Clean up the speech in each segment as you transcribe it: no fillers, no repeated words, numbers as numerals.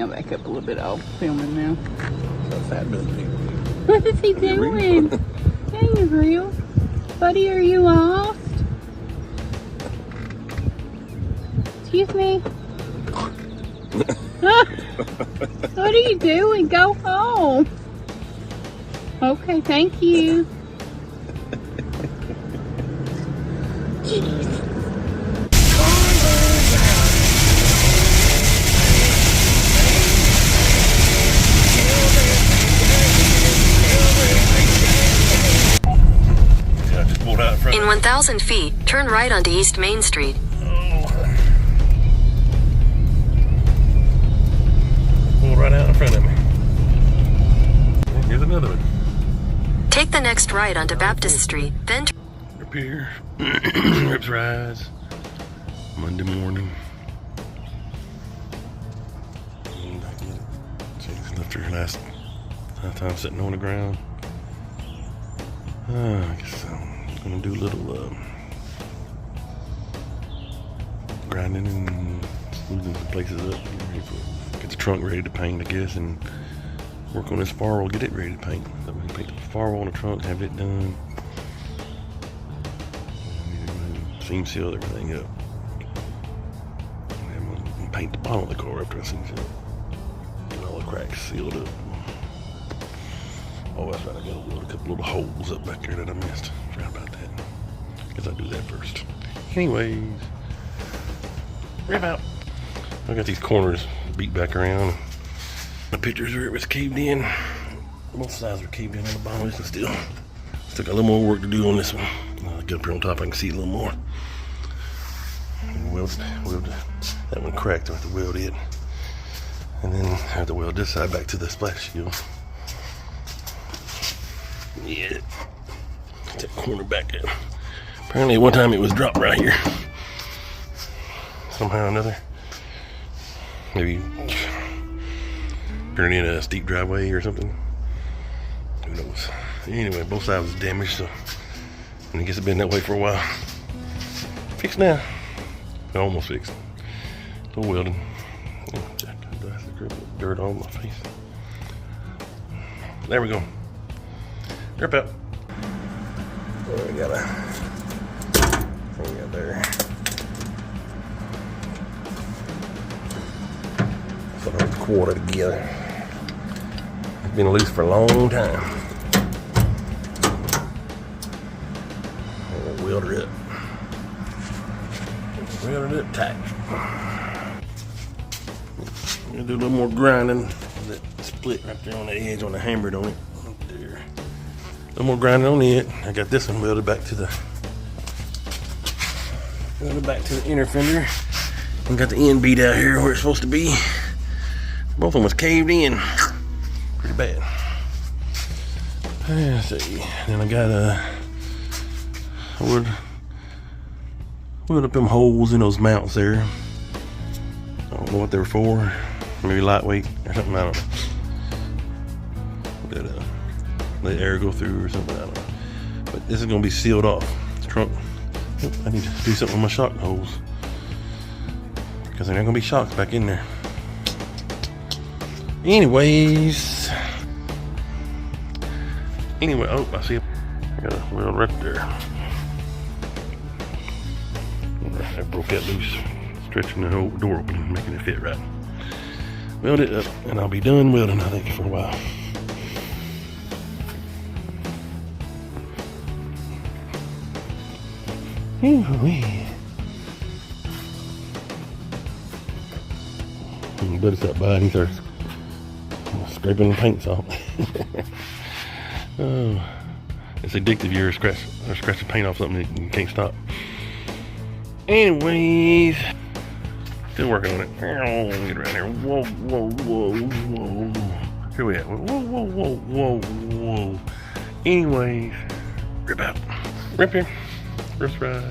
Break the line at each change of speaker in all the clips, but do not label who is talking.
I'll back up a little bit. I'll film him now.
What
What is he doing? Hey, real. Buddy, are you lost? Excuse me? What are you doing? Go home. Okay, thank you. Jeez.
In 1,000 feet, turn right onto East Main Street.
Pulled right out in front of me. Here's another one.
Take the next right onto Baptist Street, then
Up here. Rips Rise. Monday morning. And I get it. She's left her last time sitting on the ground. I guess I'm gonna do a little grinding and smoothing some places up. Get the trunk ready to paint, I guess, and work on this firewall, get it ready to paint. So we can paint the firewall on the trunk, have it done. Seam seal everything up. And I'm gonna paint the bottom of the car after I seam seal it. Get all the cracks sealed up. Oh, that's right, I gotta weld a couple little holes up back there that I missed. Forgot about that. Guess I'll do that first. Anyways, rip out. I got these corners beat back around. The pictures where it was caved in. Both sides were caved in on the bottom. This one still got a little more work to do on this one. Get up here on top, I can see a little more. Weld that one cracked. I have to weld it, and then I have to weld this side back to the splash shield. Yeah, get that corner back in. Apparently, one time it was dropped right here. Somehow or another. Maybe turning in a steep driveway or something. Who knows? Anyway, both sides was damaged, so I guess it's been that way for a while. Fixed now. Almost fixed. Still welding. Dirt all on my face. There we go. Rip out. Oh, we got a thing out there. Put the quarter together. It's been loose for a long time. I'll weld her up. Weld it up tight. I'm gonna do a little more grinding. That split right there on the edge on the hammer, don't it? Up there. A little more grinding on it. I got this one welded back to the inner fender. And got the end beat out here where it's supposed to be. Both of them was caved in. Pretty bad. Let's see. Then I got wood up them holes in those mounts there. I don't know what they're for. Maybe lightweight or something, I don't know. That let air go through or something, I don't know. But this is gonna be sealed off. This trunk. I need to do something with my shock hose. Because there ain't gonna be shocks back in there. Anyways. Anyway, oh, I see I got a weld right there. I broke that loose, stretching the whole door open, making it fit right. Weld it up, and I'll be done welding, I think, for a while. Buddy stopped by and he started scraping the paints off. Oh, it's addictive. You're scratching paint off something that you can't stop. Anyways, still working on it. Get around here. Whoa, whoa, whoa, whoa. Here we at. Whoa, whoa, whoa, whoa, whoa. Anyways, rip out. Rip here. Rip rise.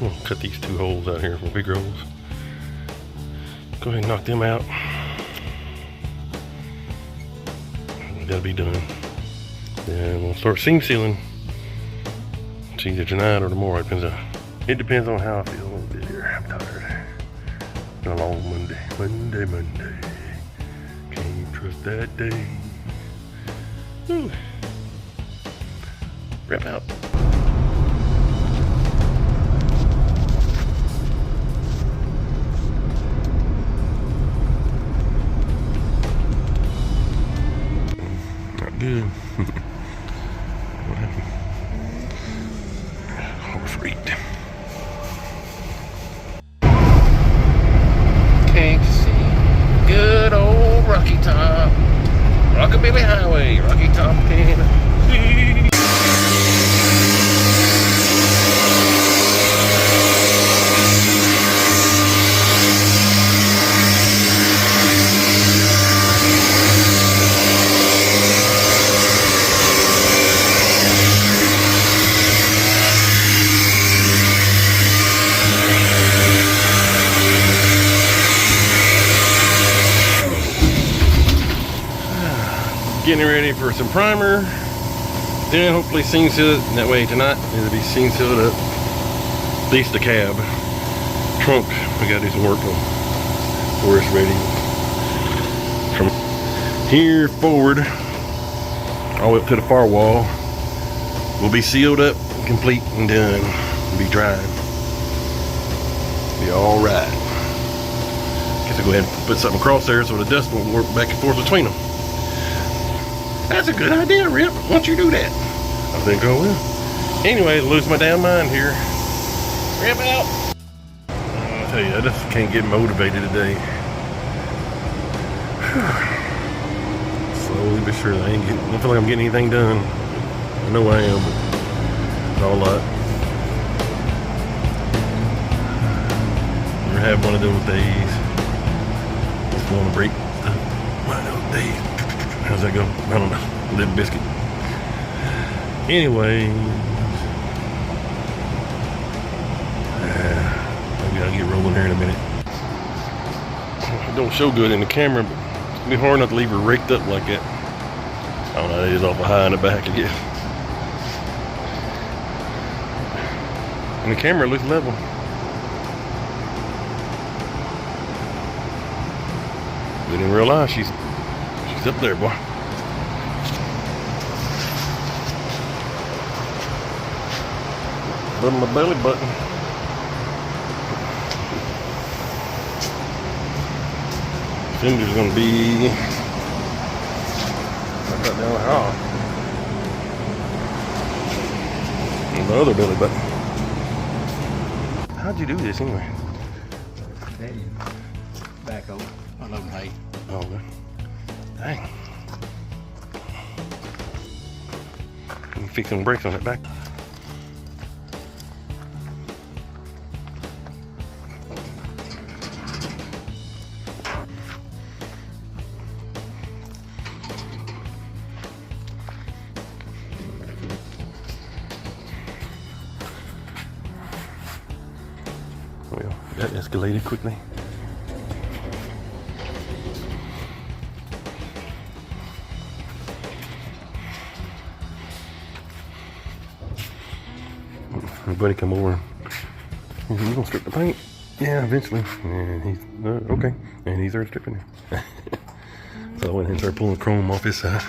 We'll cut these two holes out here from big holes. Go ahead and knock them out. Gotta be done. Then we'll start seam sealing. It's either tonight or tomorrow. It depends on how I feel a little bit here. I'm tired. Been a long Monday. 'Twas that day. Ooh. Wrap out. Not good. What happened? Horse reed. Can't you see? Good old Rocky Top. Rockabilly Highway, Rocky Top, Tennessee. Getting ready for some primer, then hopefully seam seal it. That way tonight it'll be seam sealed up. At least the cab. Trunk, we gotta do some work on before it's ready. From here forward, all the way up to the far wall, will be sealed up, complete and done. It'll be drying. Be all right. Guess I'll go ahead and put something across there so the dust won't work back and forth between them. That's a good idea, Rip. Why don't you do that? I think I will. Anyway, lose my damn mind here. Rip out. I tell you, I just can't get motivated today. Slowly but surely, I don't feel like I'm getting anything done. I know I am, but it's all a lot. Never have one of those days. Just want to break one of those days. How's that go? I don't know. Little biscuit. Anyway, maybe I'll get rolling here in a minute. It don't show good in the camera, but it's gonna be hard enough to leave her raked up like that. I don't know, it is awful high in the back, I guess. And the camera looks level. But in real life, she's up there, boy. Above my belly button. Fender's gonna be right down the hall. And the other belly button. How'd you do this anyway?
Backhoe, unloading hay.
Oh, okay. Dang. You fix some brakes on that back. Well, that escalated quickly. My buddy come over. He said, "You gonna strip the paint?" Yeah, eventually. And he's okay. And he's already stripping it. So I went and started pulling chrome off his side.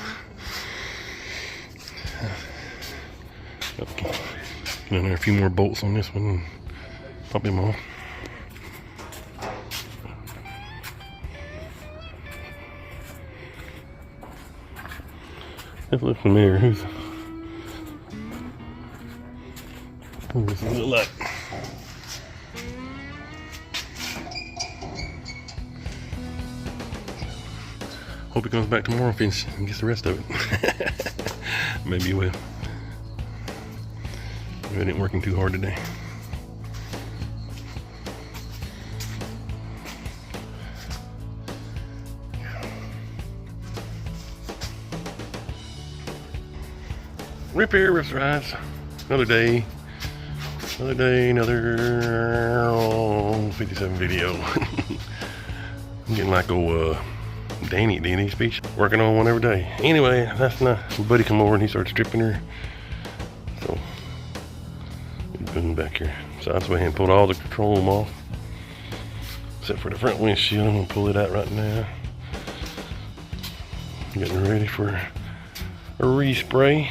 Okay. Get in there a few more bolts on this one and pop him off. Let's look familiar. Who's this look like? Hope he comes back tomorrow and gets the rest of it. Maybe he will. Maybe I didn't working too hard today. Rip here, Rip's Rides. Another day, another 57 video. I'm getting like old Danny speech. Working on one every day. Anyway, that's nice. My buddy come over and he started stripping her. So, back here. So I just went ahead and pulled all the chrome off. Except for the front windshield. I'm gonna pull it out right now. Getting ready for a respray.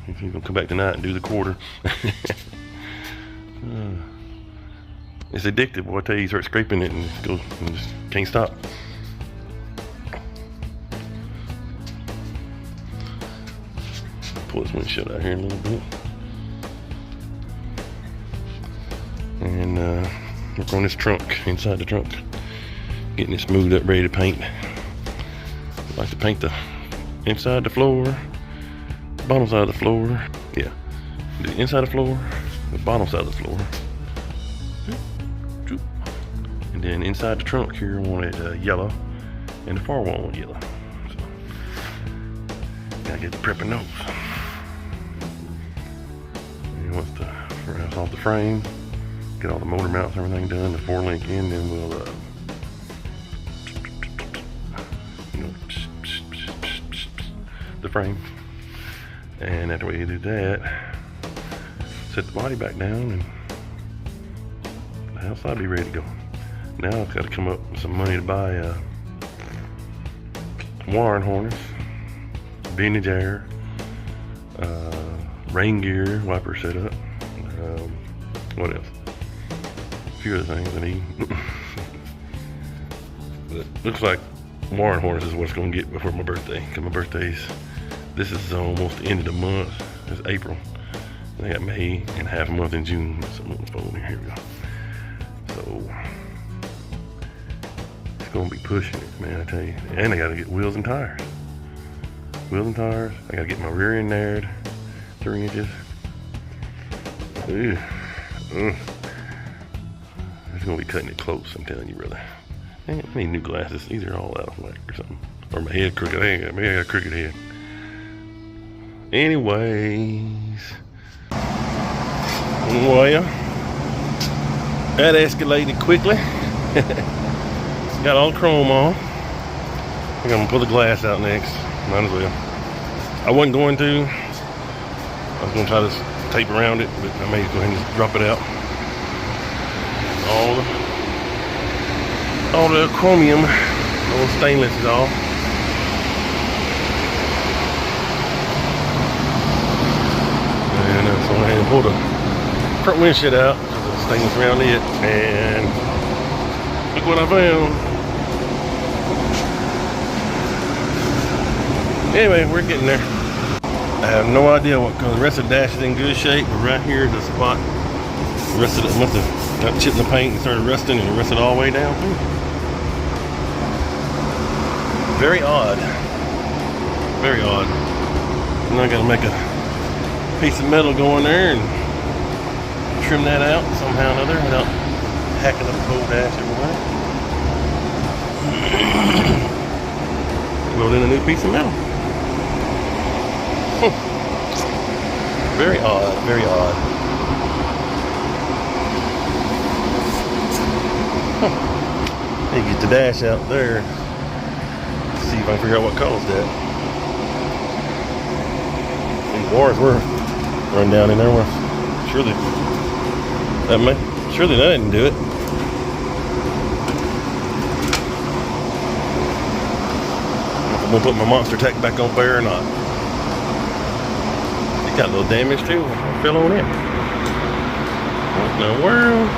He's gonna come back tonight and do the quarter. It's addictive, boy. I tell you, you start scraping it and it goes and just can't stop. Pull this windshield out here a little bit. And work on this trunk, inside the trunk. Getting it smoothed up, ready to paint. I like to paint the inside the floor, the bottom side of the floor. Yeah, the inside of the floor, the bottom side of the floor. And then inside the trunk here, I wanted yellow, and the far wall I want yellow. So, gotta get the prepping those. And once the rounds off the frame, get all the motor mounts and everything done, the 4-link in, then we'll the frame. And after we do that, set the body back down and the house will be ready to go. Now I've got to come up with some money to buy wiring harness, vintage air, rain gear, wiper setup. What else? A few other things I need. But looks like wiring harness is what it's going to get before my birthday. Cause my birthday's, this is almost the end of the month. It's April. I got May and half a month in June. Something on the phone here. Here we go. So it's gonna be pushing it, man, I tell you. And I gotta get wheels and tires. Wheels and tires. I gotta get my rear end narrowed 3 inches. Ugh. It's gonna be cutting it close, I'm telling you, brother. I need new glasses. These are all out of whack or something. Or my head crooked. Maybe I got a crooked head. Anyways. Well, that escalated quickly. Got all the chrome on. I'm gonna pull the glass out next. Might as well. I wasn't going to. I was gonna try to tape around it, but I may go ahead and just drop it out. All the chromium, all the stainless is off. And so I had to pull the front windshield out, the stainless around it, and look what I found. Anyway, we're getting there. I have no idea what color. The rest of the dash is in good shape, but right here is the spot. The rest of it must have got chipped in the paint and started rusting, and it rusted all the way down. Very odd. Very odd. And I gotta make a piece of metal go in there and trim that out somehow or another without hacking up the whole dash everywhere. Weld in a new piece of metal. Very odd, very odd. Hey, get the dash out there. See if I can figure out what caused that. These wires were run down in there. Surely that didn't do it. I'm gonna put my monster tack back on there or not. It got a little damage too. I fell on it. What in the world?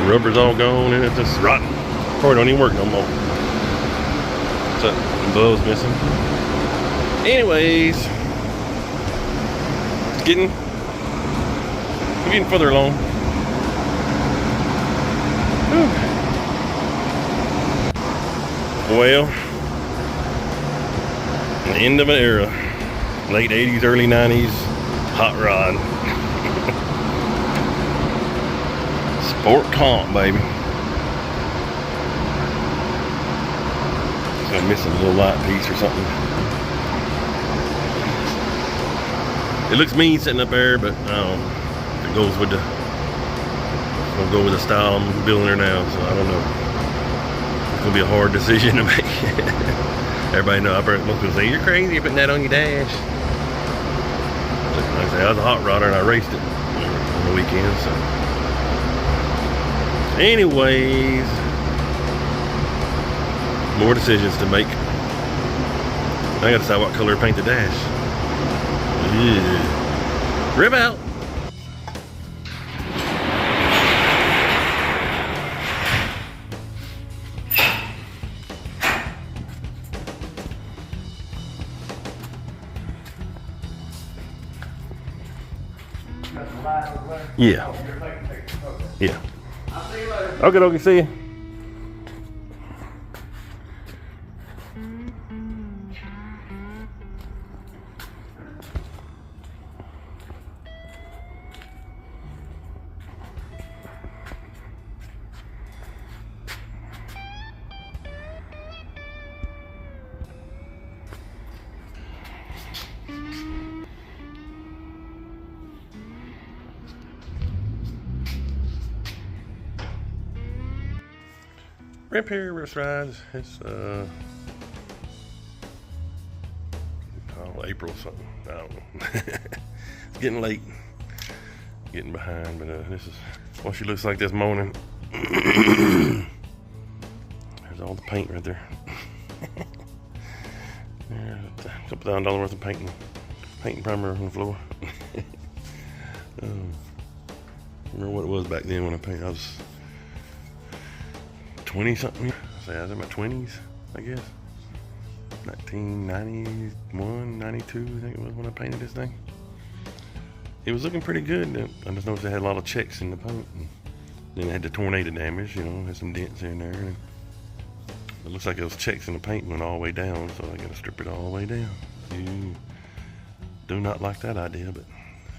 The rubber's all gone and it's just rotten. Probably don't even work no more. So the bulb's missing. Anyways, we're getting further along. Whew. Well, the end of an era. Late 80s, early 90s, hot rod. Sport comp, baby. So I'm missing a little light piece or something. It looks mean sitting up there, but it goes with the style I'm building her now, so I don't know. It's gonna be a hard decision to make. Everybody know, most people say, you're crazy, you're putting that on your dash. Like I say, I was a hot rodder and I raced it on the weekend, so. Anyways, more decisions to make. I gotta decide what color to paint the dash. Yeah. Rip out. Yeah. Yeah.
I'll see you later.
Okay, see you. Rip here, Rip Rides. It's April something. I don't know. It's getting late. Getting behind, but this is what she looks like this morning. There's all the paint right there. There's a couple $1,000 worth of painting primer on the floor. Remember what it was back then when I painted. I was 20 something. I was in my 20s, I guess. 1991, 92, I think it was when I painted this thing. It was looking pretty good. I just noticed it had a lot of checks in the paint. And then it had the tornado damage, you know, had some dents in there. And it looks like those checks in the paint went all the way down, so I gotta strip it all the way down. You do not like that idea, but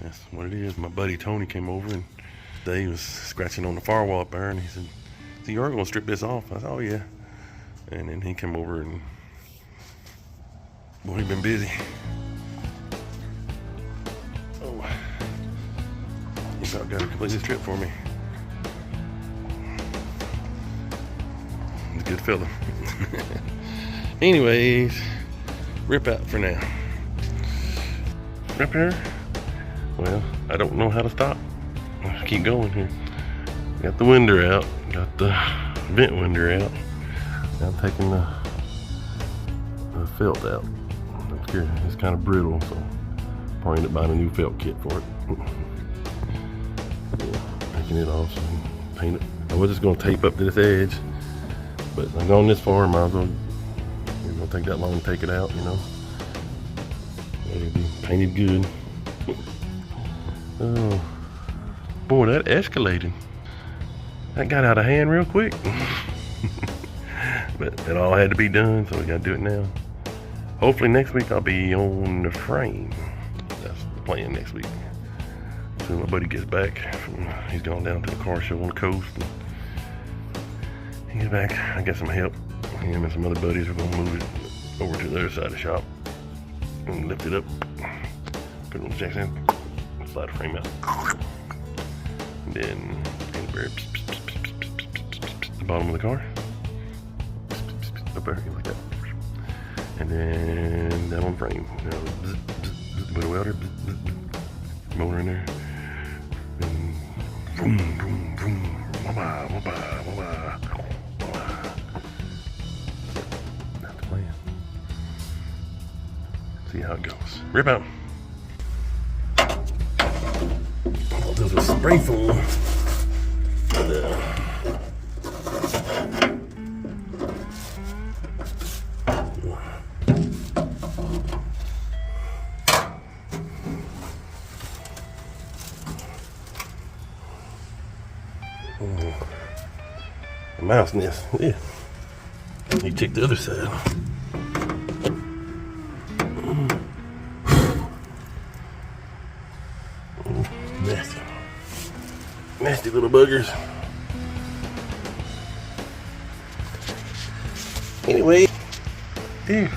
that's what it is. My buddy Tony came over and he was scratching on the firewall up there, and he said, "So you are gonna strip this off?" I said, "Oh yeah." And then he came over and, boy, he been busy. Oh, he about got to complete this trip for me. He's a good fella. Anyways, rip out for now. Rip here? Well, I don't know how to stop. Let's keep going here. Got the window out. Got the vent window out. Now I'm taking the felt out. It's kind of brittle, so probably end up buying a new felt kit for it. Yeah, taking it off so I can paint it. I was just going to tape up to this edge, but I'm going this far, might as well. It's going to take that long to take it out, you know. It'll be painted good. Oh, boy, that escalated. That got out of hand real quick. But it all had to be done, so we got to do it now. Hopefully next week I'll be on the frame. That's the plan next week. So my buddy gets back, he's gone down to the car show on the coast. And he gets back, I got some help. Him and some other buddies are gonna move it over to the other side of the shop and lift it up, put it on the jack stand, slide the frame out. And then the bottom of the car. Up there, like that. And then down on the frame. Put a welder, motor in there. And vroom, vroom, vroom. Wah-bah, wah-bah, wah-bah, wah-bah. That's the plan. See how it goes. Rip out. There's a spray foam. A mouse nest, yeah. You check the other side. Nasty. Nasty little buggers. Anyway, yeah.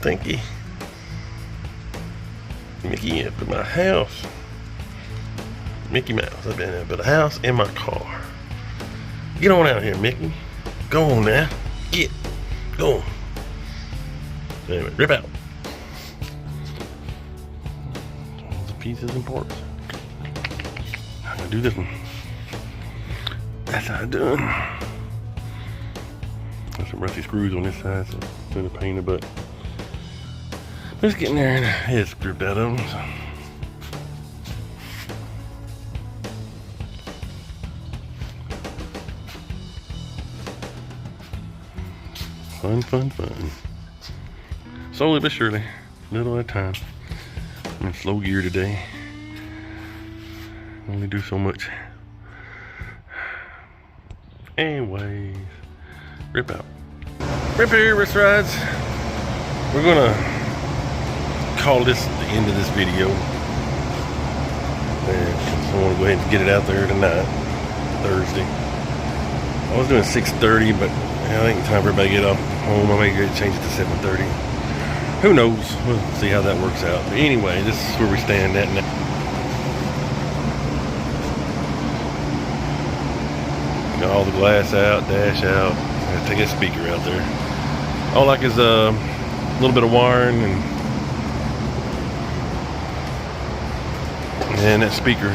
Thank you. Mickey up to my house. Mickey Mouse. I've been there, but a house in my car. Get on out here, Mickey. Go on now. Get. Go on. Anyway, rip out. All the pieces and parts. I'm gonna do this one. That's how I do it. There's some rusty screws on this side, so it's in the pain in the butt. Let's get in there and head stripped out of them. So. Fun, fun, fun. Slowly but surely, little at a time. I'm in slow gear today. Only do so much. Anyways, rip out. Rip here, wrist rides. We're gonna call this the end of this video. And I want to go ahead and get it out there tonight, Thursday. I was doing 6:30, but I think it's time for everybody to get off home. I may change it to 7:30. Who knows? We'll see how that works out. But anyway, this is where we stand at now. Got all the glass out, dash out. I gotta take that speaker out there. All I like is a little bit of wiring and that speaker.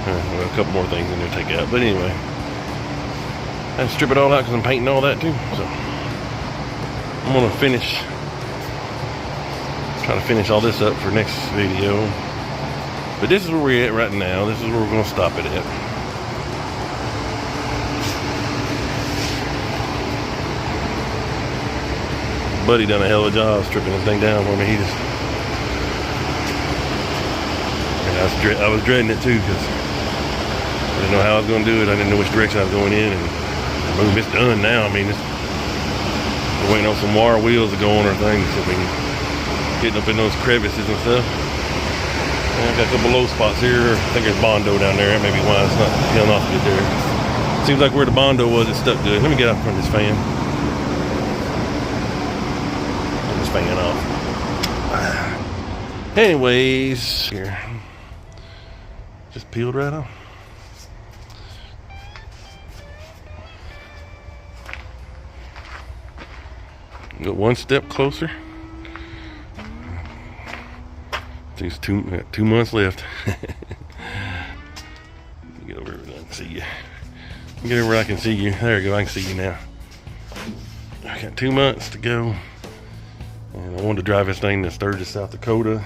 Well, a couple more things in there to take out. But anyway, I have to strip it all out because I'm painting all that too. So I'm gonna try to finish all this up for next video. But this is where we're at right now. This is where we're gonna stop it at. Buddy done a hell of a job stripping this thing down for me. I was dreading it too because I didn't know how I was going to do it. I didn't know which direction I was going in, and boom, it's done now. I mean, we're waiting on some wire wheels to go on our thing so we can get up in those crevices and stuff. And I've got a couple low spots here. I think there's Bondo down there. That may be why it's not peeling off good there. Seems like where the Bondo was, it's stuck good. Let me get out from this fan. Fan off. Anyways, here, just peeled right off. Got one step closer. I think it's 2 months left. Get over here where I can see you. Get over where I can see you. There you go. I can see you now. I got 2 months to go. And I wanted to drive this thing to Sturgis, South Dakota.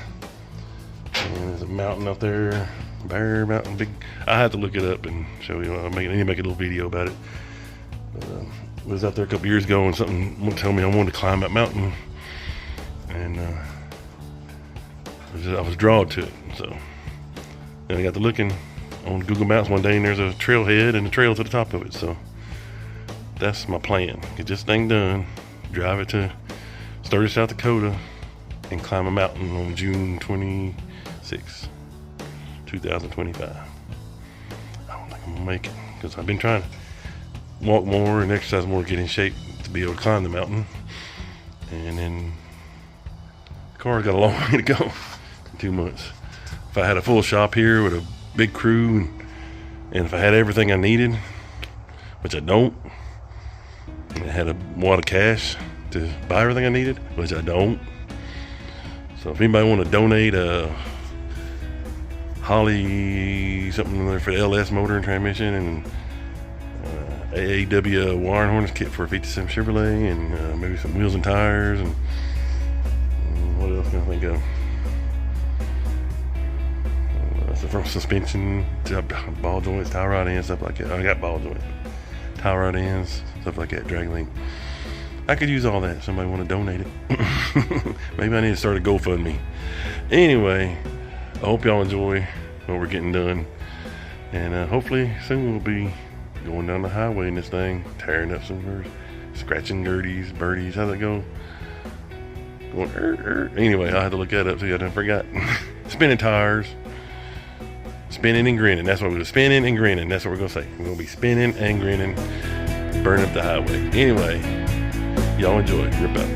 And there's a mountain up there, Bear Mountain, big. I have to look it up and show you. I need to make a little video about it. But, I was out there a couple years ago and something would tell me I wanted to climb that mountain. And I was drawn to it. So then I got to looking on Google Maps one day and there's a trailhead and a trail to the top of it. So that's my plan. Get this thing done, drive it to Sturgis, South Dakota, and climb a mountain on June 26, 2025. I don't think I'm gonna make it because I've been trying to walk more and exercise more, get in shape to be able to climb the mountain. And then the car's got a long way to go in 2 months. If I had a full shop here with a big crew and if I had everything I needed, which I don't, and I had a wad of cash to buy everything I needed, which I don't. So if anybody want to donate a Holly something there for the LS motor and transmission and AAW wiring harness kit for a 57 Chevrolet and maybe some wheels and tires and what else can I think of? From suspension to ball joints, tie rod ends, stuff like that. I got ball joints, tie rod ends, stuff like that, drag link. I could use all that if somebody want to donate it. Maybe I need to start a GoFundMe. Anyway, I hope y'all enjoy what we're getting done. And hopefully soon we'll be going down the highway in this thing, tearing up some scratching birdies. How's that go? Going, Anyway, I'll have to look that up so I didn't forget. Spinning tires. Spinning and grinning. That's what we're spinning and grinning. That's what we're going to say. We're going to be spinning and grinning, burning up the highway. Anyway. Y'all enjoy. Rip out.